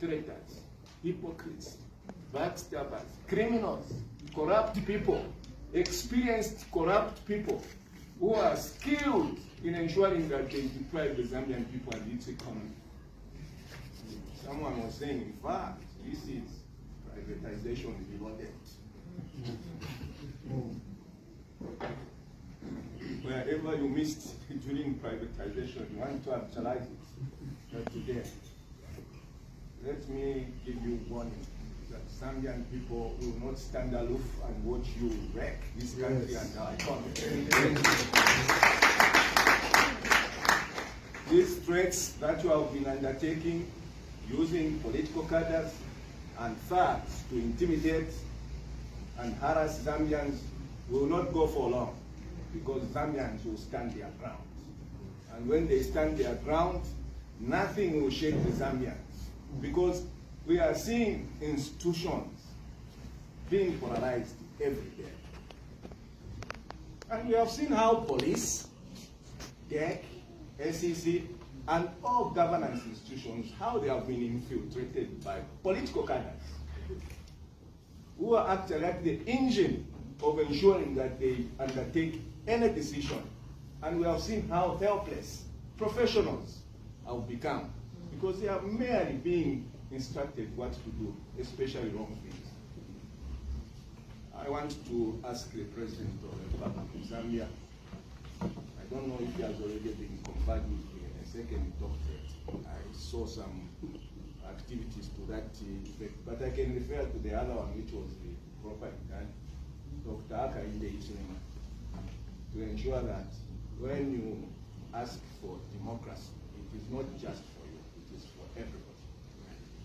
traitors, hypocrites, backstabbers, criminals, corrupt people, experienced corrupt people who are skilled in ensuring that they deprive the Zambian people and its economy. Someone was saying, in fact, this is privatization below debt. Wherever you missed during privatization, you want to actualize it. But today, let me give you warning that Zambian people will not stand aloof and watch you wreck this country and our economy. These threats that you have been undertaking, using political cadres and thugs to intimidate and harass Zambians, will not go for long, because Zambians will stand their ground. And when they stand their ground, nothing will shake the Zambians, because we are seeing institutions being polarized every day. And we have seen how police, DEC, SEC, and all governance institutions, how they have been infiltrated by political cadres who are actually like the engine of ensuring that they undertake any decision. And we have seen how helpless professionals have become, because they are merely being instructed what to do, especially wrong things. I want to ask the President of the Republic of Zambia, I don't know if he has already been conferred with a second doctorate. I saw some activities to that effect, but I can refer to the other one, which was the proper done, Dr. Akainde Ichilema, to ensure that when you ask for democracy, it is not just for you, it is for everybody.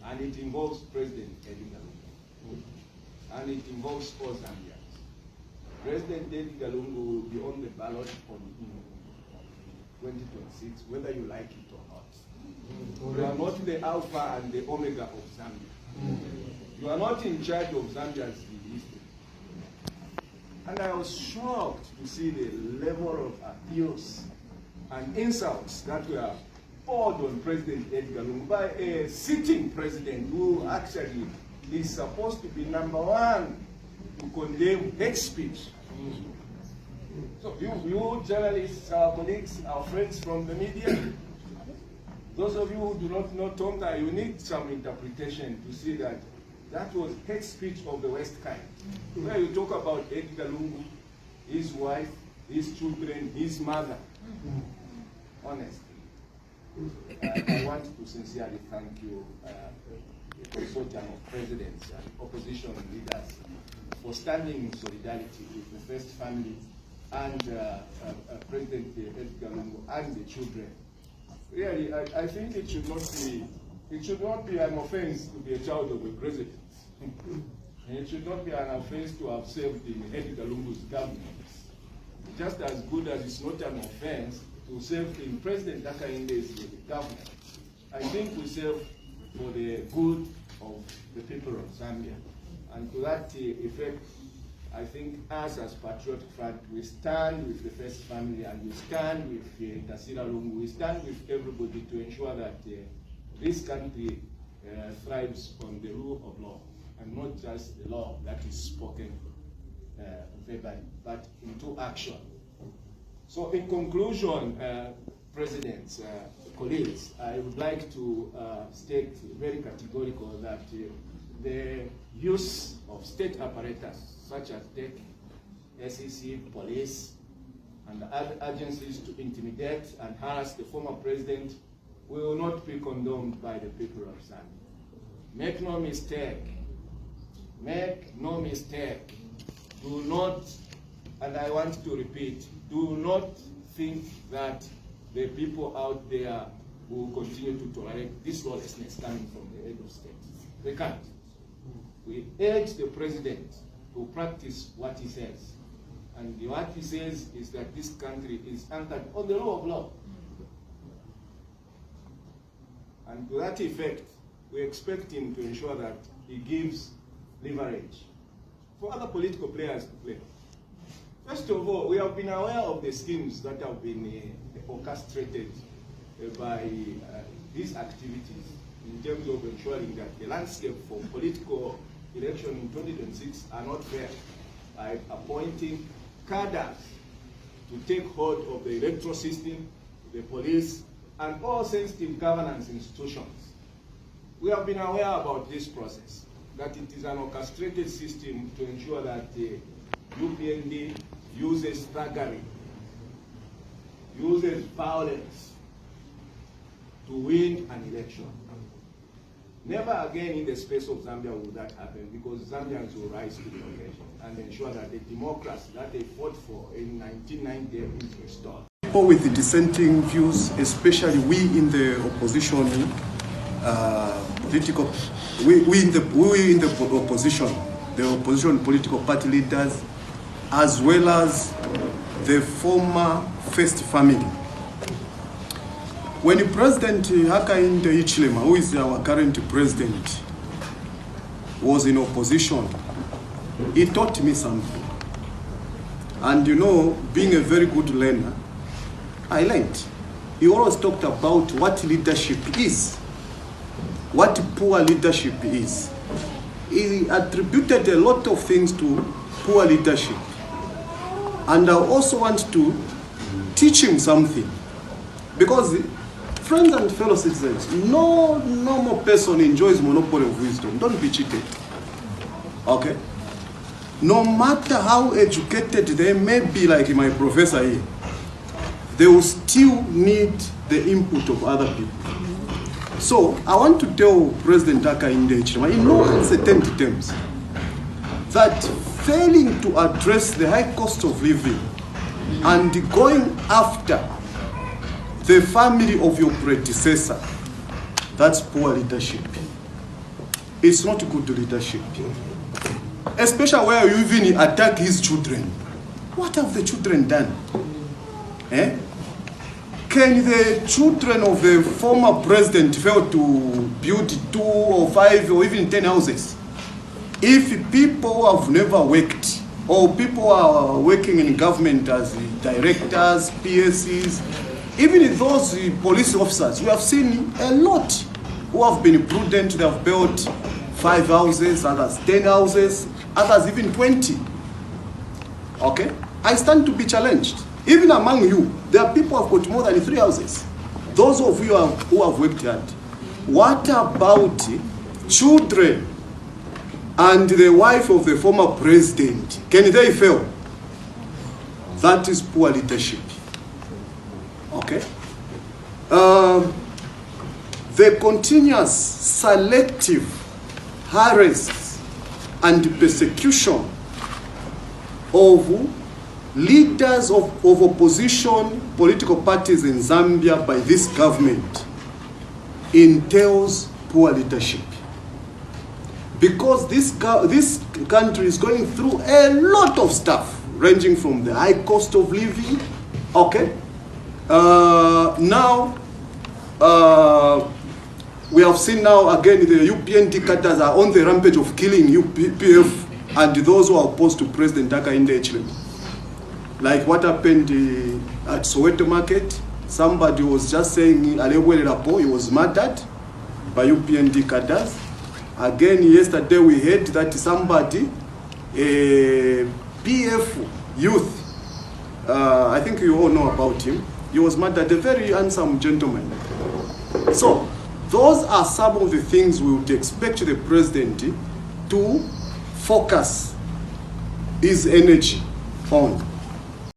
And it involves President Edgar Lungu. And it involves all Zambians. President Edgar Lungu will be on the ballot in 2026, whether you like it or not. You are not the alpha and the omega of Zambia. You are not in charge of Zambia's history. And I was shocked to see the level of abuse and insults that were poured on President Edgar Lungu by a sitting president who actually is supposed to be #1 to condemn hate speech. So you journalists, our colleagues, our friends from the media, those of you who do not know Tonga, you need some interpretation to see that that was hate speech of the worst kind. Where you talk about Edgar Lungu, his wife, his children, his mother. Honestly, I want to sincerely thank you, the consortium of presidents and opposition leaders, for standing in solidarity with the first family and President Edgar Lungu and the children. Really, I think it should not be an offense to be a child of a president. And it should not be an offense to have served in Edgar Lungu's government. Just as good as it's not an offense to serve in President Hakainde's government. I think we serve for the good of the people of Zambia. And to that effect, I think us as Patriotic Front, we stand with the first family and we stand with Tasira Lungu, we stand with everybody to ensure that this country thrives on the rule of law, and not just the law that is spoken verbally, but into action. So in conclusion, Presidents, colleagues, I would like to state very categorical that the use of state apparatus such as DEC, SEC, police, and other agencies to intimidate and harass the former president will not be condoned by the people of Zambia. Make no mistake. Make no mistake. Do not, and I want to repeat, do not think that the people out there will continue to tolerate this lawlessness coming from the head of state. They can't. We urge the president to practice what he says. And what he says is that this country is anchored on the rule of law. And to that effect, we expect him to ensure that he gives leverage for other political players to play. First of all, we have been aware of the schemes that have been orchestrated by these activities in terms of ensuring that the landscape for political election in 2026 are not fair by appointing cadres to take hold of the electoral system, the police, and all sensitive governance institutions. We have been aware about this process, that it is an orchestrated system to ensure that the UPND uses thuggery, uses violence to win an election. Never again in the space of Zambia will that happen, because Zambians will rise to the occasion and ensure that the democracy that they fought for in 1990 is restored. People with dissenting views, especially we in the opposition, we in the opposition political party leaders, as well as the former First family. When President Hakainde Hichilema, who is our current president, was in opposition, he taught me something. And you know, being a very good learner, I learned. He always talked about what leadership is, what poor leadership is. He attributed a lot of things to poor leadership. And I also want to teach him something. Because, friends and fellow citizens, no normal person enjoys monopoly of wisdom. Don't be cheated. Okay? No matter how educated they may be, like my professor here, they will still need the input of other people. So, I want to tell President Hakainde Hichilema, in no uncertain terms, that failing to address the high cost of living and going after the family of your predecessor, that's poor leadership. It's not good leadership. Especially where you even attack his children. What have the children done? Eh? Can the children of the former president fail to build 2 or 5 or even 10 houses? If people have never worked, or people are working in government as directors, PSCs, even those police officers, we have seen a lot who have been prudent. They have built 5 houses, others 10 houses, others even 20. Okay? I stand to be challenged. Even among you, there are people who have got more than 3 houses. Those of you who have worked hard. What about children and the wife of the former president? Can they fail? That is poor leadership. Okay? The continuous selective harass and persecution of leaders of opposition political parties in Zambia by this government entails poor leadership. Because this country is going through a lot of stuff, ranging from the high cost of living, okay? We have seen now again the UPND cadres are on the rampage of killing UPF and those who are opposed to President Hakainde Hichilema. Like what happened at Soweto Market, somebody was just saying Alewele Lapo, he was murdered by UPND cadres. Again, yesterday we heard that somebody, a PF youth, I think you all know about him, he was murdered, a very handsome gentleman. So, those are some of the things we would expect the president to focus his energy on.